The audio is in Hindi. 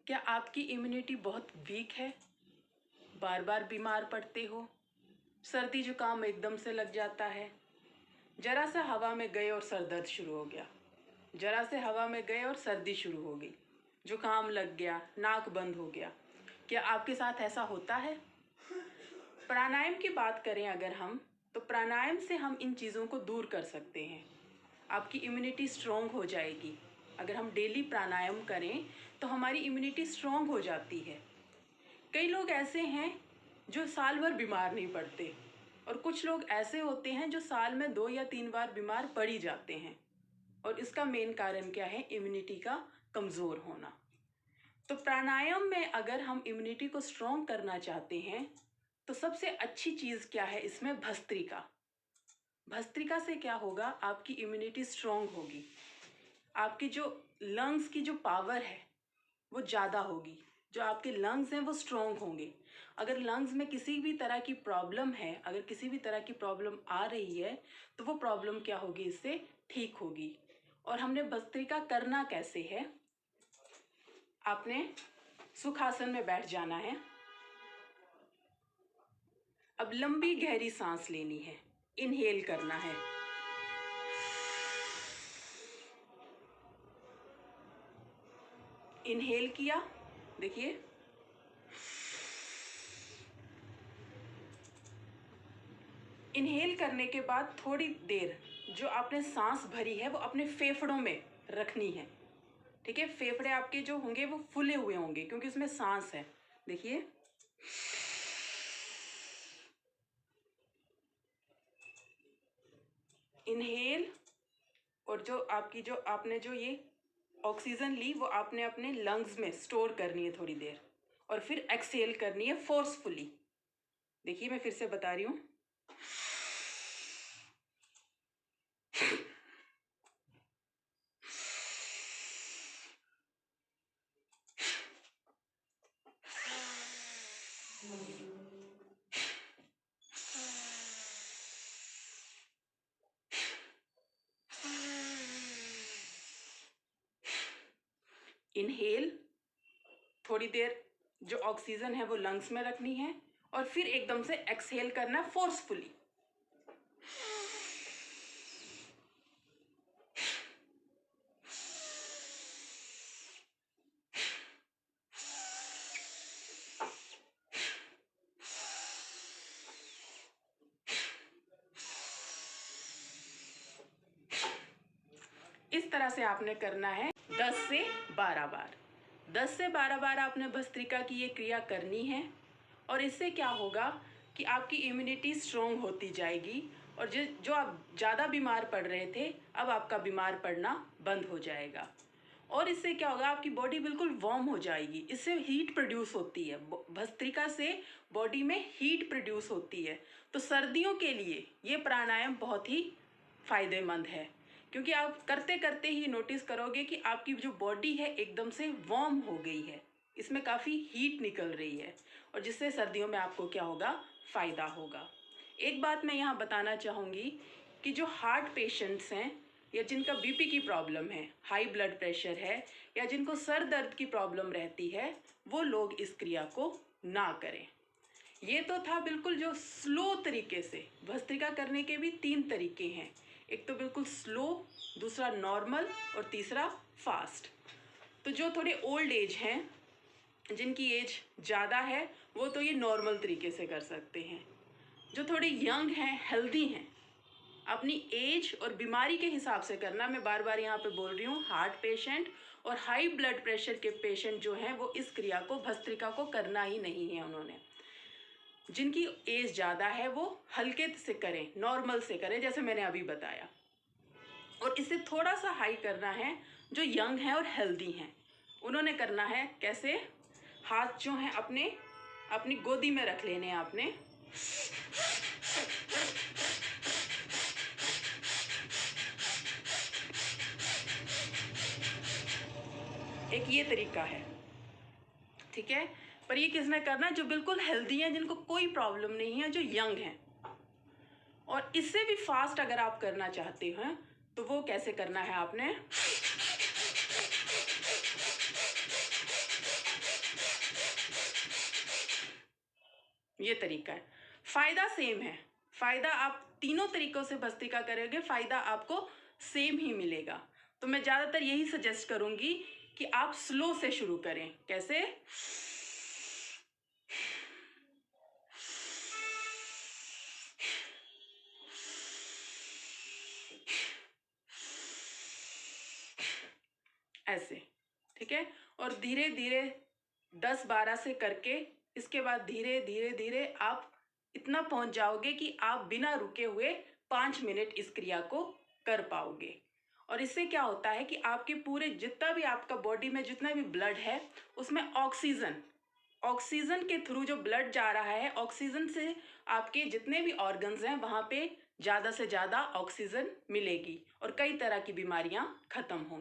क्या आपकी इम्यूनिटी बहुत वीक है? बार बार बीमार पड़ते हो? सर्दी जुकाम एकदम से लग जाता है? जरा सा हवा में गए और सर दर्द शुरू हो गया, जरा से हवा में गए और सर्दी शुरू हो गई, जुकाम लग गया, नाक बंद हो गया। क्या आपके साथ ऐसा होता है? प्राणायाम की बात करें अगर हम, तो प्राणायाम से हम इन चीज़ों को दूर कर सकते हैं। आपकी इम्यूनिटी स्ट्रॉन्ग हो जाएगी। अगर हम डेली प्राणायाम करें तो हमारी इम्यूनिटी स्ट्रॉन्ग हो जाती है। कई लोग ऐसे हैं जो साल भर बीमार नहीं पड़ते, और कुछ लोग ऐसे होते हैं जो साल में 2 या 3 बार बीमार पड़ ही जाते हैं। और इसका मेन कारण क्या है? इम्यूनिटी का कमज़ोर होना। तो प्राणायाम में अगर हम इम्यूनिटी को स्ट्रॉन्ग करना चाहते हैं तो सबसे अच्छी चीज़ क्या है इसमें? भस्त्रिका। भस्त्रिका से क्या होगा? आपकी इम्यूनिटी स्ट्रॉन्ग होगी, आपकी जो लंग्स की जो पावर है वो ज़्यादा होगी, जो आपके लंग्स हैं वो स्ट्रॉन्ग होंगे। अगर लंग्स में किसी भी तरह की प्रॉब्लम है, अगर किसी भी तरह की प्रॉब्लम आ रही है, तो वो प्रॉब्लम क्या होगी? इससे ठीक होगी। और हमने भस्त्रिका करना कैसे है? आपने सुखासन में बैठ जाना है। अब लंबी गहरी सांस लेनी है, इनहेल करना है। इनहेल किया, देखिए, इनहेल करने के बाद थोड़ी देर जो आपने सांस भरी है वो अपने फेफड़ों में रखनी है। ठीक है, फेफड़े आपके जो होंगे वो फूले हुए होंगे क्योंकि उसमें सांस है। देखिए, इनहेल, और जो आपकी जो आपने जो ये ऑक्सीजन ली वो आपने अपने लंग्स में स्टोर करनी है थोड़ी देर, और फिर एक्सहेल करनी है फोर्सफुली। देखिए, मैं फिर से बता रही हूँ। इनहेल, थोड़ी देर जो ऑक्सीजन है वो लंग्स में रखनी है, और फिर एकदम से एक्सहेल करना फोर्सफुली। इस तरह से आपने करना है 10 से 12 बार। 10 से 12 बार आपने भस्त्रिका की ये क्रिया करनी है, और इससे क्या होगा कि आपकी इम्यूनिटी स्ट्रॉन्ग होती जाएगी, और जो आप ज़्यादा बीमार पड़ रहे थे अब आपका बीमार पड़ना बंद हो जाएगा। और इससे क्या होगा? आपकी बॉडी बिल्कुल वार्म हो जाएगी। इससे हीट प्रोड्यूस होती है, भस्त्रिका से बॉडी में हीट प्रोड्यूस होती है। तो सर्दियों के लिए ये प्राणायाम बहुत ही फायदेमंद है, क्योंकि आप करते करते ही नोटिस करोगे कि आपकी जो बॉडी है एकदम से वार्म हो गई है, इसमें काफ़ी हीट निकल रही है, और जिससे सर्दियों में आपको क्या होगा? फ़ायदा होगा। एक बात मैं यहाँ बताना चाहूँगी कि जो हार्ट पेशेंट्स हैं, या जिनका बीपी की प्रॉब्लम है, हाई ब्लड प्रेशर है, या जिनको सर दर्द की प्रॉब्लम रहती है, वो लोग इस क्रिया को ना करें। ये तो था बिल्कुल जो स्लो तरीके से। भस्त्रिका करने के भी 3 तरीके हैं, एक तो बिल्कुल स्लो, दूसरा नॉर्मल, और तीसरा फास्ट। तो जो थोड़े ओल्ड एज हैं, जिनकी एज ज़्यादा है, वो तो ये नॉर्मल तरीके से कर सकते हैं। जो थोड़े यंग हैं, हेल्दी हैं, अपनी एज और बीमारी के हिसाब से करना। मैं बार बार यहाँ पे बोल रही हूँ, हार्ट पेशेंट और हाई ब्लड प्रेशर के पेशेंट जो हैं वो इस क्रिया को, भस्त्रिका को करना ही नहीं है उन्होंने। जिनकी एज ज़्यादा है वो हल्के से करें, नॉर्मल से करें, जैसे मैंने अभी बताया। और इसे थोड़ा सा हाई करना है जो यंग हैं और हेल्दी हैं, उन्होंने करना है कैसे? हाथ जो हैं अपनी गोदी में रख लेने हैं आपने, एक ये तरीका है। ठीक है, पर ये किसने करना है? जो बिल्कुल हेल्दी हैं, जिनको कोई प्रॉब्लम नहीं है, जो यंग हैं। और इससे भी फास्ट अगर आप करना चाहते हैं तो वो कैसे करना है? आपने ये तरीका है। फ़ायदा सेम है, फ़ायदा आप तीनों तरीक़ों से भस्त्रिका करोगे, फ़ायदा आपको सेम ही मिलेगा। तो मैं ज़्यादातर यही सजेस्ट करूँगी कि आप स्लो से शुरू करें। कैसे? ऐसे, ठीक है? और धीरे धीरे 10-12 से करके इसके बाद धीरे धीरे धीरे आप इतना पहुंच जाओगे कि आप बिना रुके हुए 5 मिनट इस क्रिया को कर पाओगे। और इससे क्या होता है कि आपके पूरे जितना भी आपका बॉडी में जितना भी ब्लड है उसमें ऑक्सीजन के थ्रू जो ब्लड जा रहा है, ऑक्सीजन से आपके जितने भी ऑर्गन्स हैं वहाँ पे ज़्यादा से ज़्यादा ऑक्सीजन मिलेगी और कई तरह की बीमारियाँ खत्म होंगी।